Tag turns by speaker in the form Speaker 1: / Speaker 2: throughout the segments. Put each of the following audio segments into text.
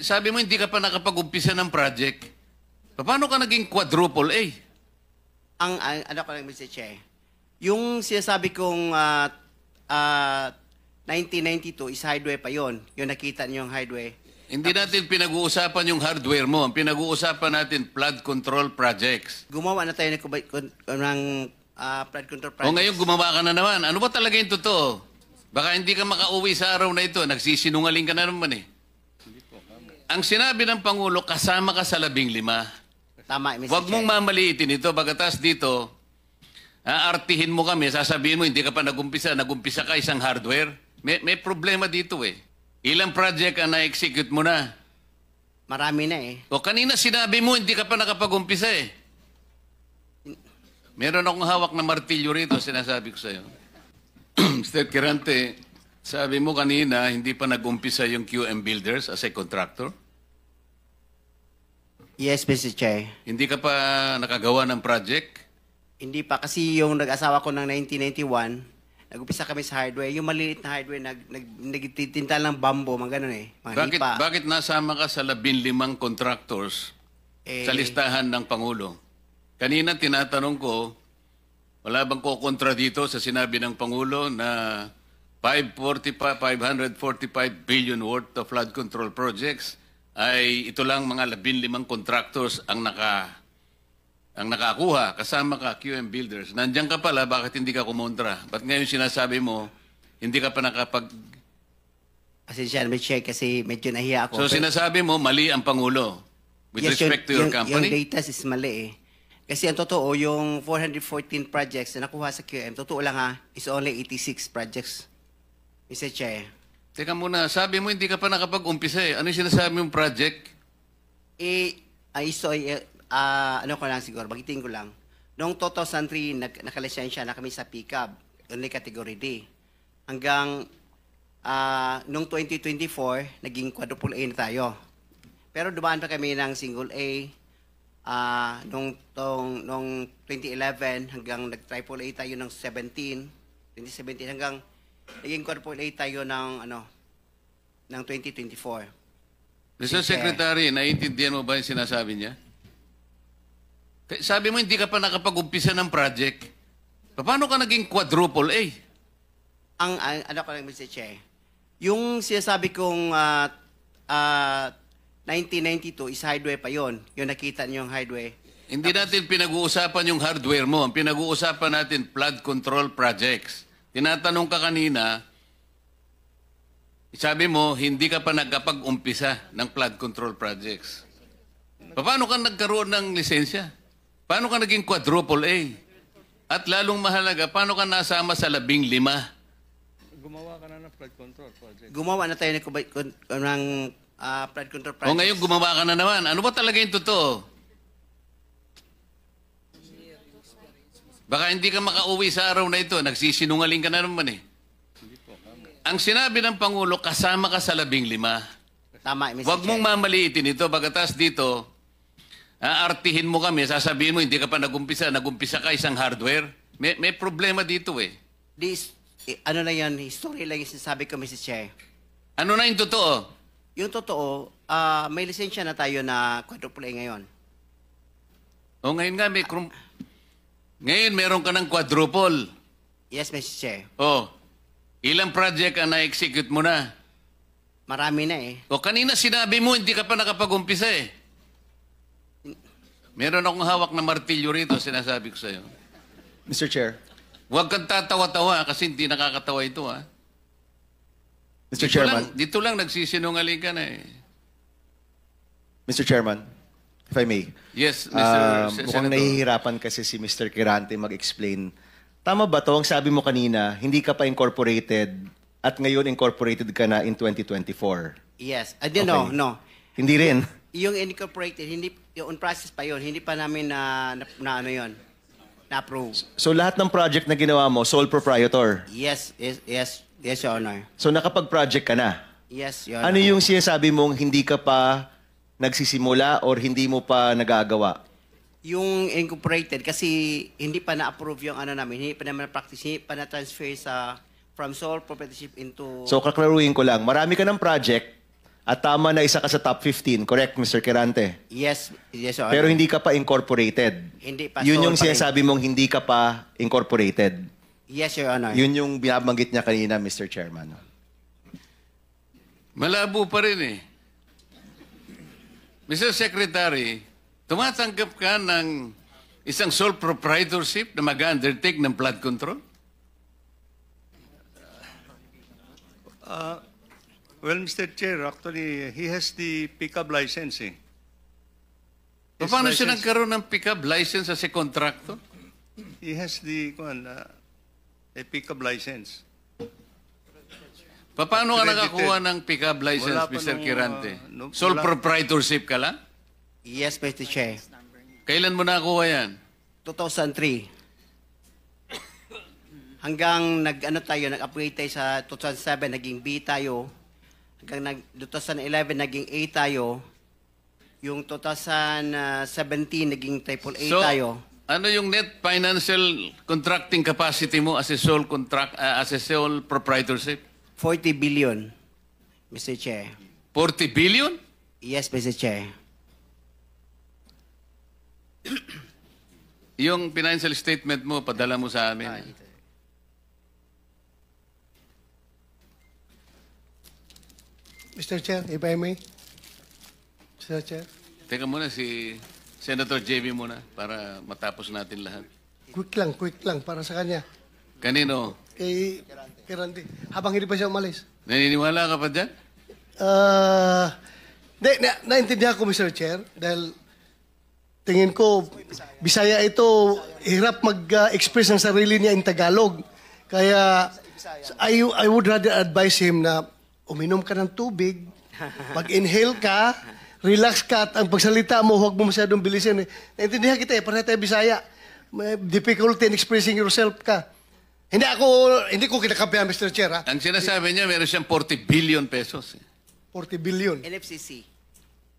Speaker 1: Sabi mo hindi ka pa nakapag-umpisa ng project. Paano ka naging quadruple A?
Speaker 2: Ano ko lang, Mr. Chair, yung sinasabi kong 1992 is highway pa yon. Yung nakita niyo yung highway.
Speaker 1: Hindi natin pinag-uusapan yung hardware mo. Ang pinag-uusapan natin, flood control projects.
Speaker 2: Gumawa na tayo ng flood control
Speaker 1: O
Speaker 2: projects.
Speaker 1: ngayon gumawa ka na naman. Ano ba talaga yung totoo? Baka hindi ka makauwi sa araw na ito. Nagsisinungaling ka na naman eh. Ang sinabi ng Pangulo, kasama ka sa 15.
Speaker 2: Tama, Mr.
Speaker 1: Huwag mong
Speaker 2: Chair.
Speaker 1: mamaliitin ito. Bagatas dito, aartihin mo kami, sasabihin mo, hindi ka pa nagumpisa ka isang hardware. May problema dito eh. Ilang project ang na-execute mo na?
Speaker 2: Marami na eh.
Speaker 1: O kanina sinabi mo, hindi ka pa nakapag-umpisa eh. Meron akong hawak na martilyo rito, sinasabi ko sa'yo. Mr. Kirante, sabi mo kanina, hindi pa nag-umpisa yung QM Builders as a contractor?
Speaker 2: Yes, Mr. Chair.
Speaker 1: Hindi ka pa nakagawa ng project?
Speaker 2: Hindi pa kasi yung nag-asawa ko ng 1991, nag-upisa kami sa hardware. Yung maliit na hardware, nagtitinta ng bambo, mga ganun eh. Mga hipa.
Speaker 1: Bakit nasama ka sa 15 contractors sa listahan ng Pangulo? Kanina tinatanong ko, wala bang kukontra dito sa sinabi ng Pangulo na 545 billion worth of flood control projects ay ito lang mga 15 contractors ang nakakuha, kasama ka, QM Builders. Nandiyan ka pala, bakit hindi ka kumontra? Ba't ngayon sinasabi mo, hindi ka pa nakapag...
Speaker 2: Pasensya na, Mr. Chair, kasi medyo nahiya ako.
Speaker 1: So sinasabi mo, mali ang Pangulo with respect to your company?
Speaker 2: Yung data is mali eh. Kasi ang totoo, yung 414 projects na nakuha sa QM, totoo lang ha, is only 86 projects. Mr. Chair.
Speaker 1: Teka muna, sabi mo hindi ka pa nakapag-umpisa eh. Ano yung sinasabi mong project?
Speaker 2: Ano ko lang siguro, bagitin ko lang. Noong 2003, nakalisensya na kami sa pickup, only category D. Hanggang noong 2024, naging quadruple A na tayo. Pero dumaan pa kami ng single A. Noong 2011, hanggang nag-triple A tayo ng 2017 hanggang naging quadruple A tayo ng 2024.
Speaker 1: Mr. Secretary, naiintindihan mo ba yung sinasabi niya? Sabi mo hindi ka pa nakapag-umpisa ng project. Paano ka naging quadruple A?
Speaker 2: Ano ko lang, Mr. Chair, yung sinasabi kong 1992 is highway pa yon. Yung nakita niyo yung highway.
Speaker 1: Hindi natin pinag-uusapan yung hardware mo. Ang pinag-uusapan natin, flood control projects. Tinatanong ka kanina, sabi mo, hindi ka pa nagkapag-umpisa ng flood control projects. Paano ka nagkaroon ng lisensya? Paano ka naging quadruple A? At lalong mahalaga, paano ka nasama sa 15?
Speaker 3: Gumawa ka na ng flood control project.
Speaker 2: Gumawa na tayo ng flood control project.
Speaker 1: O ngayon gumawa ka na naman. Ano ba talaga yung totoo? Baka hindi ka makauwi sa araw na ito. Nagsisinungaling ka na naman eh. Ang sinabi ng Pangulo, kasama ka sa 15.
Speaker 2: Tama, Mr.
Speaker 1: Huwag mong
Speaker 2: Chair.
Speaker 1: mamaliitin ito. Bagatas dito, aartihin mo kami, sasabihin mo, hindi ka pa nagumpisa ka isang hardware. May problema dito eh.
Speaker 2: Ano na yan, history lang yung sinasabi ko, Mr. Chair.
Speaker 1: Ano na yung totoo?
Speaker 2: Yung totoo, may lisensya na tayo na quadruple A ngayon.
Speaker 1: O ngayon nga, ngayon meron ka ng quadruple.
Speaker 2: Yes, Mr. Chair.
Speaker 1: O, ilang project ang na-execute mo na?
Speaker 2: Marami na eh.
Speaker 1: O kanina sinabi mo, hindi ka pa nakapag-umpisa eh. Meron akong hawak na martilyo rito, sinasabi ko sa'yo.
Speaker 4: Mr. Chair.
Speaker 1: Huwag kang tatawa-tawa kasi hindi nakakatawa ito ha.
Speaker 4: Mr. Chairman.
Speaker 1: Dito lang nagsisinungaling ka na eh.
Speaker 4: Mr. Chairman, if I may.
Speaker 1: Yes, Mr.
Speaker 4: Mukhang
Speaker 1: Senator.
Speaker 4: nahihirapan kasi si Mr. Kirante mag-explain. Tama ba to? Ang sabi mo kanina, hindi ka pa incorporated at ngayon incorporated ka na in 2024.
Speaker 2: Yes.
Speaker 4: Okay.
Speaker 2: No.
Speaker 4: Hindi rin.
Speaker 2: Yung incorporated, yung on process pa yun, hindi pa namin na-approve.
Speaker 4: So lahat ng project na ginawa mo, sole proprietor.
Speaker 2: Yes, Your Honor.
Speaker 4: So nakapag-project ka na.
Speaker 2: Yes, Your Honor.
Speaker 4: Ano yung sinasabi mong hindi ka pa nagsisimula or hindi mo pa nagagawa?
Speaker 2: Yung incorporated, kasi hindi pa na-approve yung namin, hindi pa naman na-practice, hindi pa na-transfer from sole proprietorship into...
Speaker 4: So kaklaruhin ko lang, marami ka ng project At tama na isa ka sa top 15, correct, Mr. Quirante?
Speaker 2: Yes, yes, Your Honor.
Speaker 4: Pero hindi ka pa incorporated.
Speaker 2: Hindi pa.
Speaker 4: Yun
Speaker 2: sole
Speaker 4: yung
Speaker 2: pa rin.
Speaker 4: sinasabi mong hindi ka pa incorporated.
Speaker 2: Yes, Your Honor.
Speaker 4: Yun yung binabanggit niya kanina, Mr. Chairman.
Speaker 1: Malabo pa rin eh. Mr. Secretary, tumatanggap ka ng isang sole proprietorship na mag-undertake ng flood control?
Speaker 3: Well, Mr. Chair, actually, he has the pickup license. His
Speaker 1: Paano siya
Speaker 3: license-
Speaker 1: nagkaroon ng pick-up license as a contractor?
Speaker 3: He has the a pickup license.
Speaker 1: Paano ka
Speaker 3: Credited.
Speaker 1: nakakuha ng pick-up license,
Speaker 3: Wala pa
Speaker 1: Mr.
Speaker 3: nung,
Speaker 1: Quirante?
Speaker 3: no-
Speaker 1: Sole
Speaker 3: wala.
Speaker 1: proprietorship ka lang?
Speaker 2: Yes, Mr. Chair.
Speaker 1: Kailan mo nakakuha yan?
Speaker 2: 2003. Hanggang nag-upgrade tayo sa 2007, naging B tayo. Hanggang 2011, naging A tayo. Yung 2017, naging triple A tayo.
Speaker 1: ano yung net financial contracting capacity mo as a sole proprietorship?
Speaker 2: 40 billion, Mr. Chair.
Speaker 1: 40 billion?
Speaker 2: Yes, Mr. Chair.
Speaker 1: Yung financial statement mo, padala mo sa amin.
Speaker 5: Mr. Chair, if I may. Mr. Chair,
Speaker 1: Teka muna, si Senator JB muna para matapos natin lahat.
Speaker 5: quick lang para sa kanya.
Speaker 1: Kanino?
Speaker 5: Kay Randy. Habang hindi pa siya umalis.
Speaker 1: Naniniwala ka pa dyan?
Speaker 5: Naintindihan ko, Mr. Chair, dahil tingin ko, Bisaya ito, hirap mag-express ng sarili niya in Tagalog. Kaya, I would rather advise him na uminom ka ng tubig, mag-inhale ka, relax ka, at ang pagsalita mo, huwag mo masyadong bilisin. Naintindihan kita para tayo Bisaya. May difficulty in expressing yourself ka. Hindi ko kinakampihan, Mr. Chair, ha?
Speaker 1: Ang sinasabi niya, meron siyang 40 billion pesos.
Speaker 5: 40 billion.
Speaker 2: NFCC.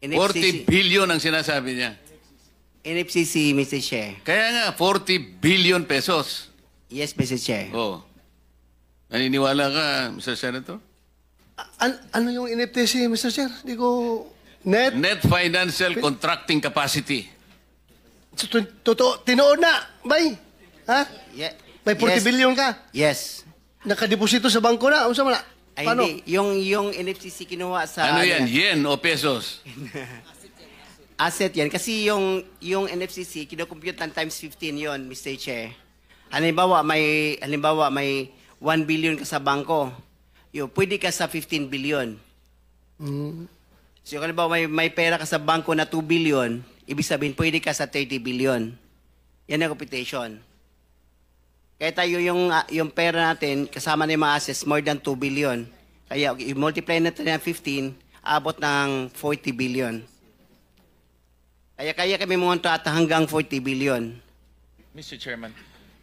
Speaker 1: 40 billion ang sinasabi niya.
Speaker 2: NFCC, Mr. Chair.
Speaker 1: Kaya nga, 40 billion pesos.
Speaker 2: Yes, Mr. Chair.
Speaker 1: Oh. Naniniwala ka, Mr. Senator?
Speaker 5: Ano yung NFTC, Mr. Chair? Hindi ko... Net?
Speaker 1: Net financial contracting capacity.
Speaker 5: Totoo, tinoon na, bay. Ha?
Speaker 2: Ye-
Speaker 5: May 40
Speaker 2: yes.
Speaker 5: billion ka.
Speaker 2: Yes.
Speaker 5: Nakadeposito sa bangko na. Ano na?
Speaker 2: Ay,
Speaker 5: Paano?
Speaker 2: hindi. Yung NFCC kinuha sa...
Speaker 1: Ano yan? Yen o pesos?
Speaker 2: Asset yan. Kasi yung NFCC, kinocompute ng times 15 yon, Mr. Chair. Halimbawa, may 1 billion ka sa bangko. Pwede ka sa 15 billion. So, halimbawa, may pera ka sa bangko na 2 billion, ibig sabihin, pwede ka sa 30 billion. Yan ang computation. Kaya tayo yung pera natin, kasama na yung mga assets, more than 2 billion. Kaya i-multiply natin ng 15, abot ng 40 billion. Kaya kami monta at hanggang 40 billion.
Speaker 6: Mr. Chairman.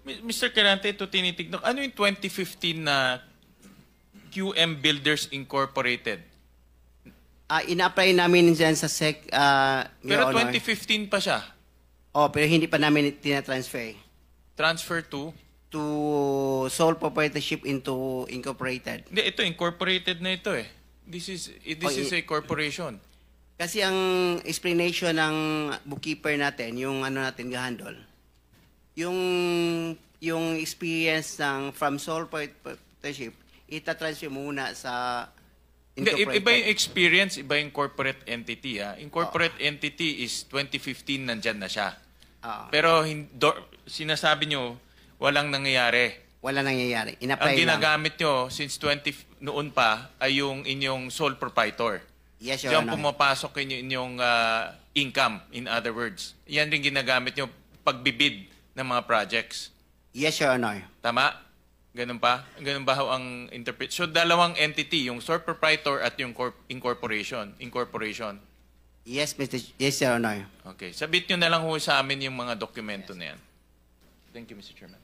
Speaker 6: Mr. Quirante, ito tinitignan. Ano yung 2015 na QM Builders Incorporated?
Speaker 2: Ina-apply namin dyan sa SEC,
Speaker 6: Pero
Speaker 2: Your Honor.
Speaker 6: 2015 pa siya.
Speaker 2: Pero hindi pa namin tina-transfer
Speaker 6: Transfer to?
Speaker 2: to sole proprietorship into incorporated.
Speaker 6: Hindi, ito, incorporated na ito eh. This is a corporation.
Speaker 2: Kasi ang explanation ng bookkeeper natin, yung natin gahandol, yung experience from sole proprietorship, ita-transfer muna sa
Speaker 6: Hindi,
Speaker 2: incorporated.
Speaker 6: iba yung experience, iba yung corporate entity. Ha? Incorporate entity is 2015 nandyan na siya. Pero sinasabi nyo, walang nangyayari.
Speaker 2: Wala nangyayari.
Speaker 6: Ang
Speaker 2: In-apply lang.
Speaker 6: ginagamit nyo since noon pa ay yung inyong sole proprietor.
Speaker 2: Yes, Your
Speaker 6: Diyan
Speaker 2: Honor.
Speaker 6: pumapasok inyong income, in other words. Yan rin ginagamit nyo pagbibid ng mga projects.
Speaker 2: Yes, Your Honor.
Speaker 6: Tama? Ganun pa? Ganun ba ho ang interpret? So, dalawang entity, yung sole proprietor at yung incorporation.
Speaker 2: Yes, Yes, Your Honor.
Speaker 6: Okay. Sabit nyo na lang ho sa amin yung mga dokumento na yan. Thank you, Mr. Chairman.